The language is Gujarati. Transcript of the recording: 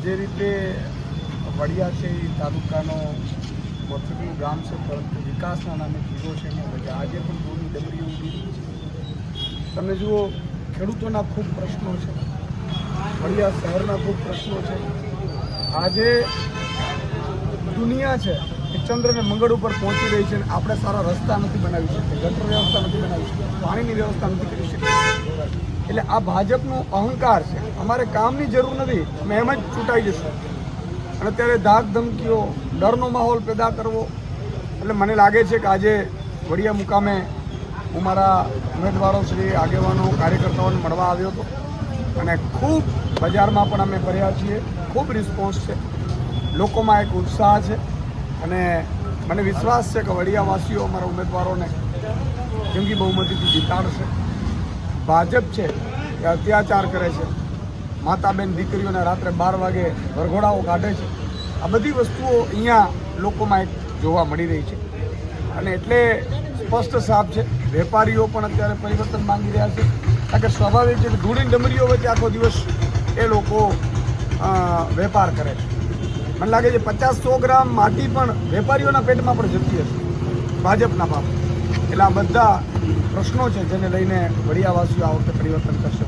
જે રીતે વડિયા છે એ તાલુકાનો મથકનું ગામ છે, પરંતુ વિકાસના નામે જીરો છે ને આજે પણ દૂરની ડબરીઓ ઉડી રહી છે. તમે જુઓ, ખેડૂતોના ખૂબ પ્રશ્નો છે, વડિયા શહેરના ખૂબ પ્રશ્નો છે. આજે દુનિયા છે એ ચંદ્ર અને મંગળ ઉપર પહોંચી રહી છે, અને આપણે સારા રસ્તા નથી બનાવી શકતા, ગટર વ્યવસ્થા નથી બનાવી શકતા, પાણીની વ્યવસ્થા નથી કરી શકતા. એટલે આ ભાજપનો અહંકાર છે. અમારે કામની જરૂર નથી, અમે એમ જ ચૂંટાઈ જશું. અને અત્યારે ધાક ધમકીઓ, ડરનો માહોલ પેદા કરવો, એટલે મને લાગે છે કે આજે વડિયા મુકામે હું મારા ઉમેદવારો શ્રી, આગેવાનો, કાર્યકર્તાઓને મળવા આવ્યો હતો, અને ખૂબ બજારમાં પણ અમે ફર્યા છીએ. ખૂબ રિસ્પોન્સ છે, લોકોમાં એક ઉત્સાહ છે, અને મને વિશ્વાસ છે કે વડિયાવાસીઓ અમારા ઉમેદવારોને જંગી બહુમતીથી જીતાડશે. ભાજપ છે એ અત્યાચાર કરે છે, માતા બેન દીકરીઓને રાત્રે 12 વાગે વરઘોડાઓ કાઢે છે. આ બધી વસ્તુઓ અહીંયા લોકોમાં એક જોવા મળી રહી છે, અને એટલે સ્પષ્ટ સાફ છે, વેપારીઓ પણ અત્યારે પરિવર્તન માંગી રહ્યા છે. કારણ કે સ્વાભાવિક છે કે ધૂળની ડમરીઓ વચ્ચે આખો દિવસ એ લોકો વેપાર કરે છે. મને લાગે છે 50-100 ગ્રામ માટી પણ વેપારીઓના પેટમાં પણ જતી હશે ભાજપના પાપ. એટલે આ બધા પ્રશ્નો છે જેને લઈને વડિયાવાસીઓ આ વખતે પરિવર્તન કરશે.